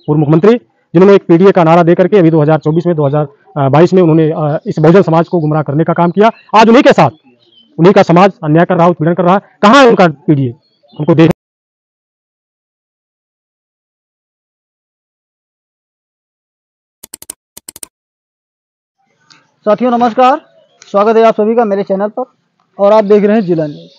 पूर्व मुख्यमंत्री, जिन्होंने एक पीडीए का नारा देकर के अभी 2024 में 2022 में उन्होंने इस बहुजन समाज को गुमराह करने का काम किया। आज उन्हीं के साथ उन्हीं का समाज अन्याय कर रहा है, उत्पीड़न कर रहा है। कहाँ है उनका पीडीए? उनको देख। साथियों नमस्कार, स्वागत है आप सभी का मेरे चैनल पर और आप देख रहे हैं जिला न्यूज।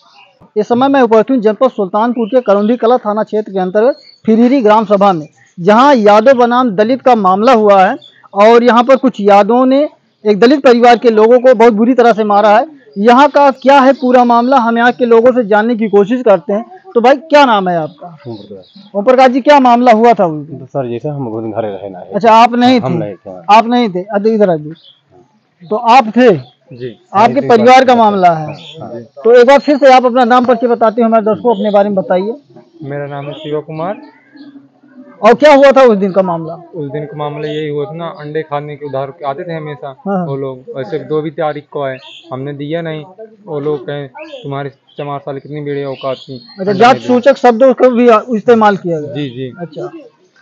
इस समय मैं उपस्थित हूं जनपद सुल्तानपुर के करौंदी कला थाना क्षेत्र के अंतर्गत फिरहिरी ग्राम सभा में, जहां यादव बनाम दलित का मामला हुआ है और यहां पर कुछ यादवों ने एक दलित परिवार के लोगों को बहुत बुरी तरह से मारा है। यहाँ का क्या है पूरा मामला, हम यहाँ के लोगों से जानने की कोशिश करते हैं। तो भाई क्या नाम है आपका? ओम प्रकाश जी, क्या मामला हुआ था उस दिन? सर जैसे हम घर रहना है। अच्छा, आप नहीं थे? आप नहीं थे, इधर आ जी। तो आप थे जी, आपके परिवार का मामला है। तो एक बार फिर से आप अपना नाम परिचय बताते हैं हमारे दर्शकों, अपने बारे में बताइए। मेरा नाम है शिवा कुमार। और क्या हुआ था उस दिन का मामला? उस दिन का मामला यही हुआ था ना, अंडे खाने के उधार आते थे हमेशा। वो लोग वैसे 2 तारीख को आए, हमने दिया नहीं। वो लोग कहें तुम्हारी 4 साल कितनी बड़ी औकात थी। अच्छा, जात सूचक शब्दों का भी इस्तेमाल किया गया? जी जी। अच्छा,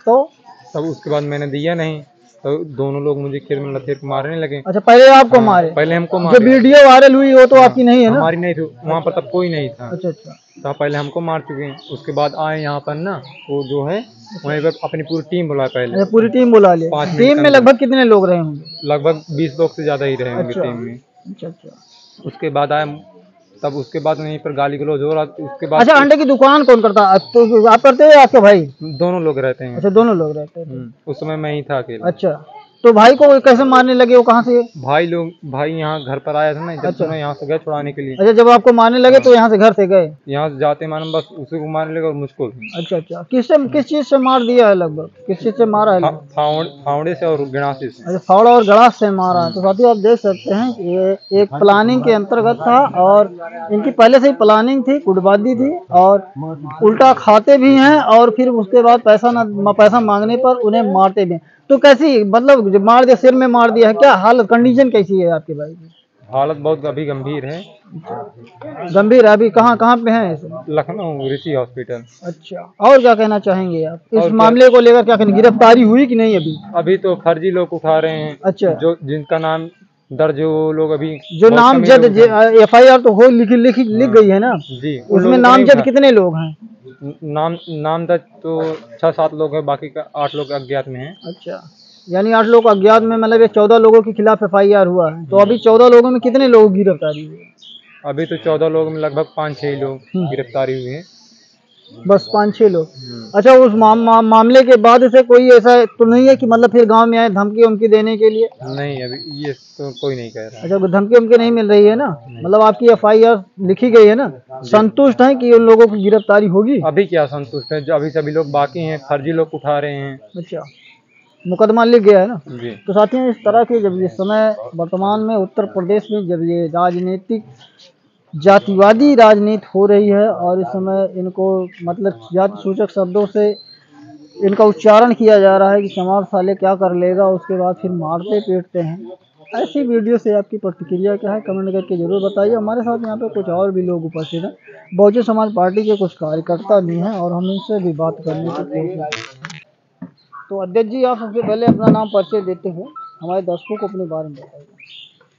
तो तब उसके बाद मैंने दिया नहीं, तो दोनों लोग मुझे खेत में लथेर मारने लगे। अच्छा, पहले आपको मारे? पहले हमको मारे। जो वीडियो वायरल हुई वो तो आपकी नहीं है ना? हमारी नहीं थी, वहाँ पर तब कोई नहीं था। अच्छा अच्छा। तो पहले हमको मार चुके हैं। उसके बाद आए यहाँ पर ना, वो जो है वहीं पर अपनी पूरी टीम बुलाया। पहले पूरी टीम बुला लिया। टीम में लगभग कितने लोग रहे होंगे? लगभग 20 लोग से ज्यादा ही रहे होंगे टीम में। अच्छा अच्छा। उसके बाद आए, तब उसके बाद वहीं पर गाली गलौज हो रहा। उसके बाद अच्छा, अंडे की दुकान कौन करता है? तो आप करते हैं, आपके भाई? दोनों लोग रहते हैं। अच्छा, दोनों लोग रहते हैं। उस समय मैं ही था अकेला। अच्छा, तो भाई को कैसे मारने लगे? वो कहाँ से? भाई यहाँ घर पर आया था ना, जब मैं यहाँ से गया छुड़ाने के लिए। अच्छा, जब आपको मारने लगे तो यहाँ से घर से गए? यहाँ से जाते मालूम बस उसी को मारने लगे और मुझको। अच्छा अच्छा। किस चीज से मार दिया है? लगभग किस चीज से मारा है? फावड़े से और गड़ासे से। अच्छा, फावड़ा और गड़ास से मारा है। तो साथियों आप देख सकते हैं ये एक प्लानिंग के अंतर्गत था और इनकी पहले से ही प्लानिंग थी, गुटबाजी थी और उल्टा खाते भी हैं और फिर उसके बाद पैसा मांगने पर उन्हें मारते भी। तो कैसी, मतलब जब मार दिया, सिर में मार दिया है, क्या हालत कंडीशन कैसी है आपके भाई की? हालत बहुत अभी गंभीर है। गंभीर है? अभी कहाँ पे हैं? लखनऊ ऋषि हॉस्पिटल। अच्छा, और क्या कहना चाहेंगे आप इस मामले को लेकर? क्या कहना, गिरफ्तारी हुई कि नहीं अभी? अभी तो फर्जी लोग उठा रहे हैं। अच्छा, जो जिनका नाम दर्ज हो, वो लोग अभी जो नामजद FIR तो हो लिख गई है ना जी, उसमें नामजद कितने लोग हैं? नामजद तो 6-7 लोग हैं, बाकी का 8 लोग अज्ञात में हैं। अच्छा, यानी 8 लोग अज्ञात में, मतलब ये 14 लोगों के खिलाफ FIR हुआ है। तो अभी 14 लोगों में कितने लोग गिरफ्तारी हुई? अभी तो 14 लोग में लगभग 5-6 लोग गिरफ्तारी हुए हैं। बस 5-6 लोग। अच्छा, उस मामले के बाद से कोई ऐसा तो नहीं है कि मतलब फिर गांव में आए धमकी देने के लिए? नहीं, अभी ये तो कोई नहीं कह रहा। अच्छा, धमकी नहीं मिल रही है ना? मतलब आपकी FIR लिखी गई है ना? संतुष्ट हैं कि उन लोगों की गिरफ्तारी होगी? अभी क्या संतुष्ट है, जो अभी सभी लोग बाकी हैं, फर्जी लोग उठा रहे हैं। अच्छा, मुकदमा लिख गया है ना जी। तो साथियों, इस तरह के जब ये समय वर्तमान में उत्तर प्रदेश में जब ये राजनीतिक जातिवादी राजनीति हो रही है और इस समय इनको मतलब जाति सूचक शब्दों से इनका उच्चारण किया जा रहा है कि चमार साले क्या कर लेगा, उसके बाद फिर मारते पीटते हैं। ऐसी वीडियो से आपकी प्रतिक्रिया क्या है, कमेंट करके जरूर बताइए। हमारे साथ यहाँ पे कुछ और भी लोग उपस्थित हैं, बहुजन समाज पार्टी के कुछ कार्यकर्ता भी हैं और हम इनसे भी बात करने की कोशिश करते हैं। तो अध्यक्ष जी, आप सबसे पहले अपना नाम परिचय देते हुए हमारे दर्शकों को अपने बारे में बताइए।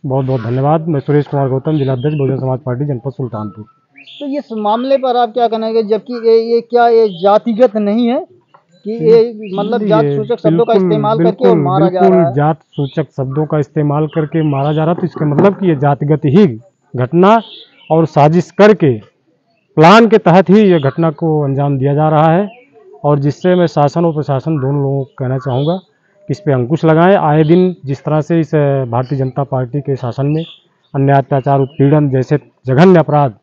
बहुत बहुत धन्यवाद। मैं सुरेश कुमार गौतम, जिला अध्यक्ष बहुजन समाज पार्टी जनपद सुल्तानपुर। तो इस मामले पर आप क्या कहना है, जबकि ये जातिगत नहीं है कि ये मतलब जात सूचक शब्दों का इस्तेमाल करके और मारा जा रहा है? जात सूचक शब्दों का इस्तेमाल करके मारा जा रहा है, तो इसका मतलब कि ये जातिगत ही घटना और साजिश करके प्लान के तहत ही ये घटना को अंजाम दिया जा रहा है। और जिससे मैं शासन और प्रशासन दोनों लोगों को कहना चाहूँगा कि इस पर अंकुश लगाएं। आए दिन जिस तरह से इस भारतीय जनता पार्टी के शासन में अन्याय, अत्याचार, उत्पीड़न जैसे जघन्य अपराध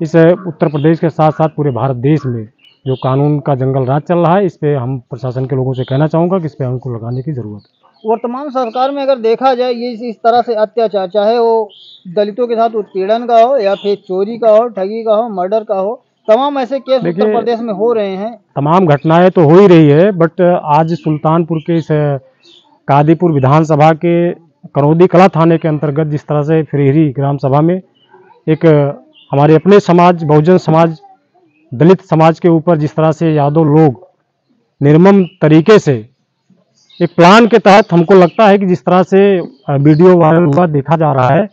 इस उत्तर प्रदेश के साथ साथ पूरे भारत देश में जो कानून का जंगल राज चल रहा है, इस पे हम प्रशासन के लोगों से कहना चाहूँगा कि इस पे अंकुश लगाने की ज़रूरत है। वर्तमान सरकार में अगर देखा जाए, ये इस तरह से अत्याचार, चाहे वो दलितों के साथ उत्पीड़न का हो या फिर चोरी का हो, ठगी का हो, मर्डर का हो, तमाम ऐसे केस उत्तर प्रदेश में हो रहे हैं। तमाम घटनाएं तो हो ही रही है, बट आज सुल्तानपुर के इस कादीपुर विधानसभा के करौंदी कला थाने के अंतर्गत जिस तरह से फिरहिरी ग्राम सभा में एक हमारे अपने समाज, बहुजन समाज, दलित समाज के ऊपर जिस तरह से यादव लोग निर्मम तरीके से एक प्लान के तहत हमको लगता है कि जिस तरह से वीडियो वायरल हुआ देखा जा रहा है,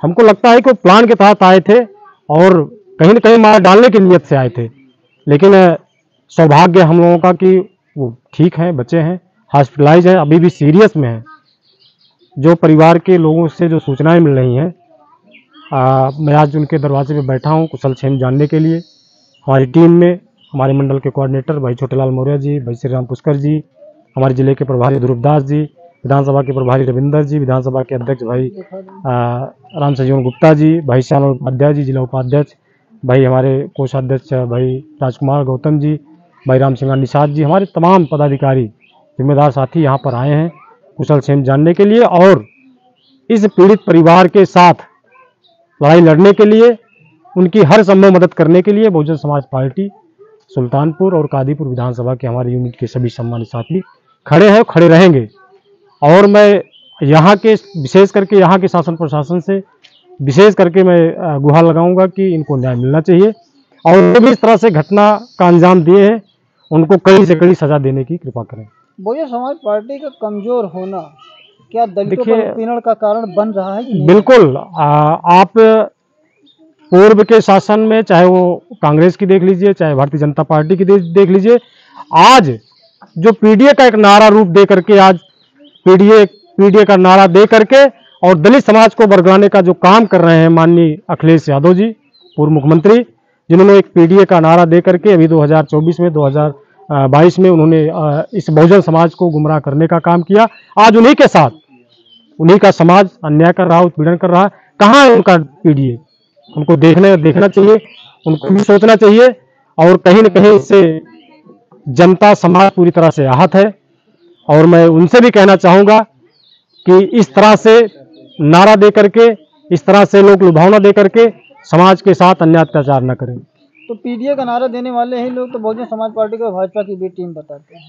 हमको लगता है कि वो प्लान के तहत आए थे और कहीं न कहीं मार डालने की नीयत से आए थे। लेकिन सौभाग्य हम लोगों का कि वो ठीक हैं, बचे हैं, हॉस्पिटलाइज हैं, अभी भी सीरियस में हैं। जो परिवार के लोगों से जो सूचनाएं मिल रही हैं, मैं आज उनके दरवाजे पे बैठा हूं कुशल क्षेम जानने के लिए। हमारी टीम में हमारे मंडल के कोऑर्डिनेटर भाई छोटेलाल मौर्य जी, भाई श्री राम पुष्कर जी, हमारे जिले के प्रभारी ध्रुवदास जी, विधानसभा के प्रभारी रविंदर जी, विधानसभा के अध्यक्ष भाई राम सजीवन गुप्ता जी, भाई श्याम उपाध्याय जी जिला उपाध्यक्ष, भाई हमारे कोषाध्यक्ष भाई राजकुमार गौतम जी, भाई राम सिंह निषाद जी, हमारे तमाम पदाधिकारी जिम्मेदार साथी यहाँ पर आए हैं कुशल क्षेम जानने के लिए और इस पीड़ित परिवार के साथ लड़ाई लड़ने के लिए, उनकी हर संभव मदद करने के लिए बहुजन समाज पार्टी सुल्तानपुर और कादीपुर विधानसभा के हमारे यूनिट के सभी सम्मानित साथी खड़े हैं, खड़े रहेंगे। और मैं यहाँ के विशेष करके यहाँ के शासन प्रशासन से विशेष करके मैं गुहार लगाऊंगा कि इनको न्याय मिलना चाहिए और जो भी इस तरह से घटना का अंजाम दिए हैं उनको कड़ी से कड़ी सजा देने की कृपा करें। बहुजन समाज पार्टी का कमजोर होना क्या दलितों पर उत्पीड़न का कारण बन रहा है? बिल्कुल। आप पूर्व के शासन में चाहे वो कांग्रेस की देख लीजिए, चाहे भारतीय जनता पार्टी की देख लीजिए, आज जो पीडीए का एक नारा रूप दे करके आज पीडीए का नारा दे करके और दलित समाज को बरगलाने का जो काम कर रहे हैं माननीय अखिलेश यादव जी, पूर्व मुख्यमंत्री, जिन्होंने एक पीडीए का नारा दे करके अभी 2024 में 2022 में उन्होंने इस बहुजन समाज को गुमराह करने का काम किया। आज उन्हीं के साथ उन्हीं का समाज अन्याय कर रहा है, उत्पीड़न कर रहा है। कहाँ है उनका पीडीए? उनको देखना चाहिए, उनको भी सोचना चाहिए। और कहीं न कहीं इससे जनता समाज पूरी तरह से आहत है और मैं उनसे भी कहना चाहूँगा कि इस तरह से नारा दे करके, इस तरह से लोग लुभावना दे करके समाज के साथ अन्याय अत्याचार न करें। तो पीडीए का नारा देने वाले ही लोग तो बहुजन समाज पार्टी को भाजपा की बी टीम बताते हैं।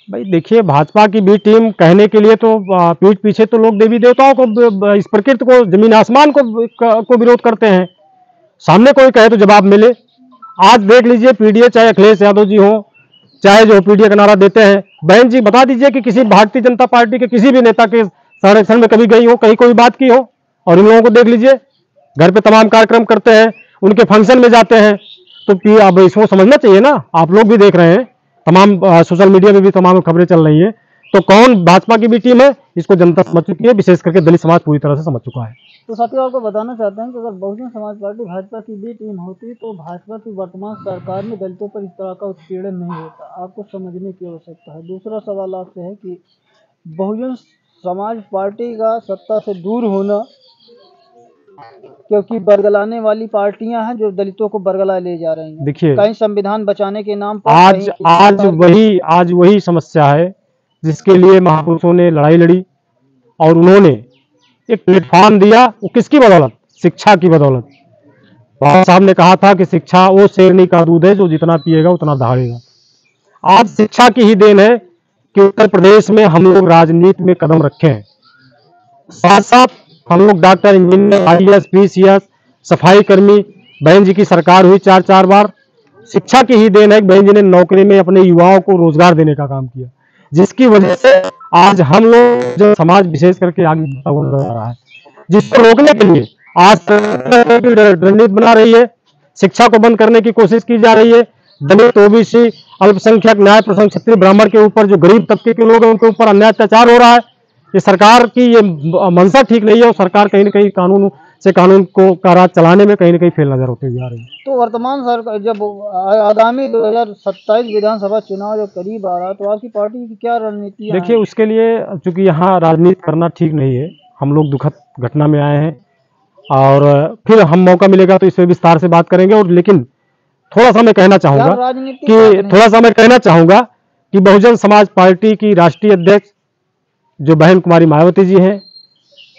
भाई देखिए, भाजपा की बी टीम कहने के लिए तो पीठ पीछे तो लोग देवी देवताओं को, इस प्रकृति को, जमीन आसमान को विरोध करते हैं। सामने कोई कहे तो जवाब मिले। आज देख लीजिए, पीडीए चाहे अखिलेश यादव जी हो, चाहे जो पीडीए का नारा देते हैं, बहन जी बता दीजिए कि किसी भारतीय जनता पार्टी के किसी भी नेता के संरक्षण में कभी गई हो, कहीं कोई बात की हो? और इन लोगों को देख लीजिए, घर पे तमाम कार्यक्रम करते हैं, उनके फंक्शन में जाते हैं। तो अब इसको समझना चाहिए ना, आप लोग भी देख रहे हैं, तमाम सोशल मीडिया में भी तमाम खबरें चल रही हैं। तो कौन भाजपा की भी टीम है, इसको जनता समझ चुकी है, विशेष करके दलित समाज पूरी तरह से समझ चुका है। तो साथियों, आपको बताना चाहते हैं कि अगर बहुजन समाज पार्टी भाजपा की बी टीम होती तो भाजपा की वर्तमान सरकार में दलितों पर इस तरह का उत्पीड़न नहीं होता। आपको समझने की आवश्यकता है। दूसरा सवाल आपसे है कि बहुजन समाज पार्टी का सत्ता से दूर होना, क्योंकि बरगलाने वाली पार्टियां हैं जो दलितों को बरगला ले जा रही हैं। देखिए, कहीं संविधान बचाने के नाम पर आज वही समस्या है जिसके लिए महापुरुषों ने लड़ाई लड़ी और उन्होंने एक प्लेटफॉर्म दिया। वो किसकी बदौलत? शिक्षा की बदौलत। बाबा साहब ने कहा था कि शिक्षा वो शेरनी का दूध है जो जितना पिएगा उतना दहाड़ेगा। आज शिक्षा की ही देन है कि उत्तर प्रदेश में हम लोग राजनीति में कदम रखे हैं। साथ साथ हम लोग डॉक्टर, इंजीनियर, IAS, PCS, सफाई कर्मी, बहन जी की सरकार हुई 4 बार। शिक्षा की ही देन है कि बहन जी ने नौकरी में अपने युवाओं को रोजगार देने का काम किया, जिसकी वजह से आज हम लोग जो समाज विशेष करके आगे बढ़ रहा है, जिसको रोकने के लिए आज रणनीति बना रही है। शिक्षा को बंद करने की कोशिश की जा रही है। दलित, OBC, अल्पसंख्यक, न्याय प्रसंग, क्षत्रिय, ब्राह्मण के ऊपर जो गरीब तबके के लोग हैं उनके ऊपर अन्याय अत्याचार हो रहा है। ये सरकार की ये मंशा ठीक नहीं है और सरकार कहीं न कहीं कानून का राज चलाने में कहीं न कहीं फेल नजर होते जा रही है। तो वर्तमान सरकार जब आगामी 2027 विधानसभा चुनाव जब करीब आ रहा है तो आपकी पार्टी की क्या रणनीति है? देखिए, उसके लिए चूंकि यहाँ राजनीति करना ठीक नहीं है, हम लोग दुखद घटना में आए हैं और फिर हम मौका मिलेगा तो इस पर विस्तार से बात करेंगे। और लेकिन थोड़ा सा मैं कहना चाहूँगा कि बहुजन समाज पार्टी की राष्ट्रीय अध्यक्ष जो बहन कुमारी मायावती जी हैं,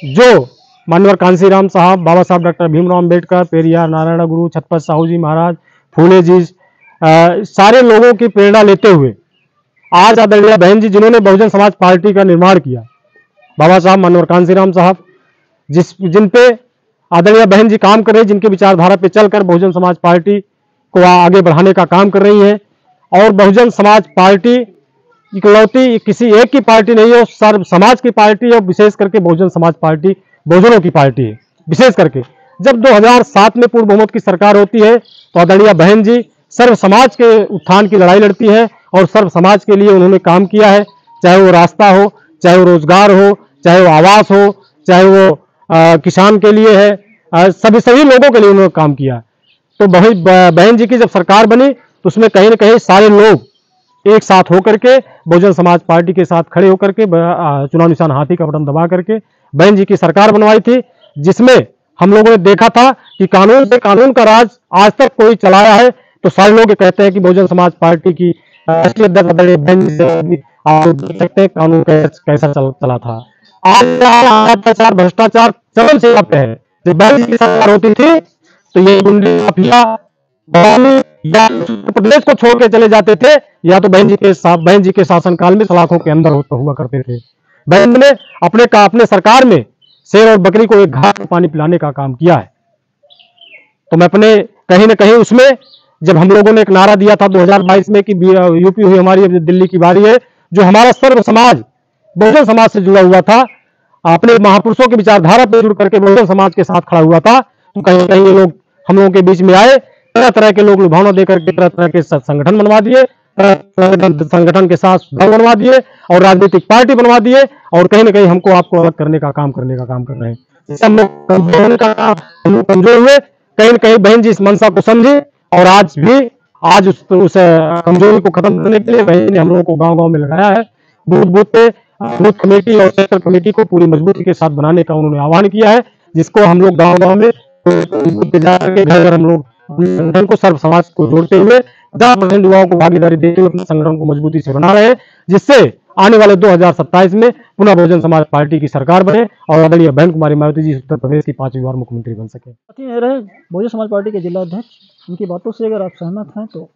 जो माननीय कांशीराम साहब, बाबा साहब डॉक्टर भीमराव अम्बेडकर, पेरियार नारायण गुरु, छत्रपति साहू जी महाराज, फूले जी, सारे लोगों की प्रेरणा लेते हुए आज आदरणीय बहन जी जिन्होंने बहुजन समाज पार्टी का निर्माण किया, बाबा साहब माननीय कांशीराम साहब, जिन पे आदरणीय बहन जी काम कर रही, जिनके विचारधारा पे चलकर बहुजन समाज पार्टी को आगे बढ़ाने का काम कर रही हैं। और बहुजन समाज पार्टी इकलौती किसी एक की पार्टी नहीं है, सर्व समाज की पार्टी है, विशेष करके बहुजन समाज पार्टी बहुजनों की पार्टी है। विशेष करके जब 2007 में पूर्ण बहुमत की सरकार होती है तो आदरणीय बहन जी सर्व समाज के उत्थान की लड़ाई लड़ती है और सर्व समाज के लिए उन्होंने काम किया है, चाहे वो रास्ता हो, चाहे वो रोजगार हो, चाहे वो आवास हो, चाहे वो किसान के लिए है, सभी लोगों के लिए उन्होंने काम किया। तो बहन जी की जब सरकार बनी तो उसमें कहीं न कहीं सारे लोग एक साथ होकर के बहुजन समाज पार्टी के साथ खड़े होकर के चुनाव निशान हाथी का बटन दबा करके बहन जी की सरकार बनवाई थी, जिसमें हम लोगों ने देखा था कि कानून से कानून का राज आज तक कोई चलाया है। तो सारे लोग कहते हैं कि बहुजन समाज पार्टी की राष्ट्रीय अध्यक्ष बहन जी से आप देख सकते हैं कानून कैसा चला था। आज अत्याचार भ्रष्टाचार चरम सीमा पे है। जब बहन जी की सरकार होती थी तो ये गुंडे माफिया या उत्तर प्रदेश को छोड़ के चले जाते थे या तो बहन जी के शासनकाल में सलाखों के अंदर हुआ करते थे। बहन ने अपने सरकार में शेर और बकरी को एक घाट पानी पिलाने का काम किया है। तो मैं अपने कहीं न कहीं उसमें जब हम लोगों ने एक नारा दिया था 2022 में कि यूपी हुई हमारी, अब दिल्ली की बारी है, जो हमारा सर्व समाज बहुजन समाज से जुड़ा हुआ था, अपने महापुरुषों की विचारधारा पर जुड़ करके बहुजन समाज के साथ खड़ा हुआ था, तो कहीं कहीं ये लोग हम लोगों के बीच में आए, तरह तरह के लोग लुभावना देकर के तरह तरह के संगठन बनवा दिए, संगठन के साथ दल बनवा दिए और राजनीतिक पार्टी बनवा दिए और कहीं ना कहीं हमको आपको अलग करने का काम कर रहे हैं। इससे हम लोग कमजोर हुए। कहीं न कहीं बहन जी इस मंशा को समझी और आज उस कमजोरी को खत्म करने के लिए बहन जी ने हम लोगों को गांव-गांव में लगाया है। बूथ कमेटी और सेक्टर कमेटी को पूरी मजबूती के साथ बनाने का उन्होंने आह्वान किया है, जिसको हम लोग गांव-गांव में जाकर के घर-घर हम लोग संगठन को सर्व समाज को जोड़ते हुए 10% युवाओं को भागीदारी देते हुए अपने संगठन को मजबूती से बना रहे हैं, जिससे आने वाले 2027 में पुनः बहुजन समाज पार्टी की सरकार बने और आदरणीय बहन कुमारी मायावती जी उत्तर प्रदेश की 5वीं बार मुख्यमंत्री बन सके। रहे बहुजन समाज पार्टी के जिला अध्यक्ष, उनकी बातों से अगर आप सहमत हैं तो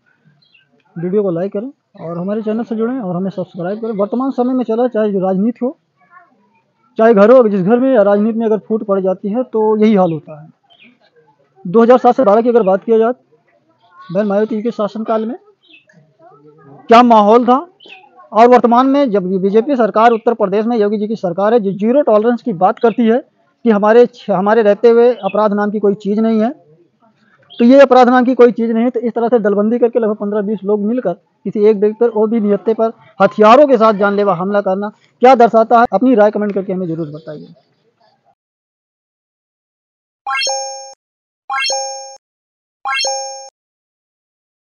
वीडियो को लाइक करें और हमारे चैनल से जुड़ें और हमें सब्सक्राइब करें। वर्तमान समय में चला चाहे जो राजनीति हो, चाहे घर हो, जिस घर में या राजनीति में अगर फूट पड़ जाती है तो यही हाल होता है। 2007 से 12 की अगर बात किया जाए, बहन मायावती के शासनकाल में क्या माहौल था और वर्तमान में जब बीजेपी सरकार उत्तर प्रदेश में योगी जी की सरकार है जो जीरो टॉलरेंस की बात करती है कि हमारे रहते हुए अपराध नाम की कोई चीज़ नहीं है, तो ये अपराध नाम की कोई चीज़ नहीं है। तो इस तरह से दलबंदी करके लगभग 15-20 लोग मिलकर किसी एक व्यक्ति पर और भी निहत्थे पर हथियारों के साथ जानलेवा हमला करना क्या दर्शाता है? अपनी राय कमेंट करके हमें जरूर बताइए।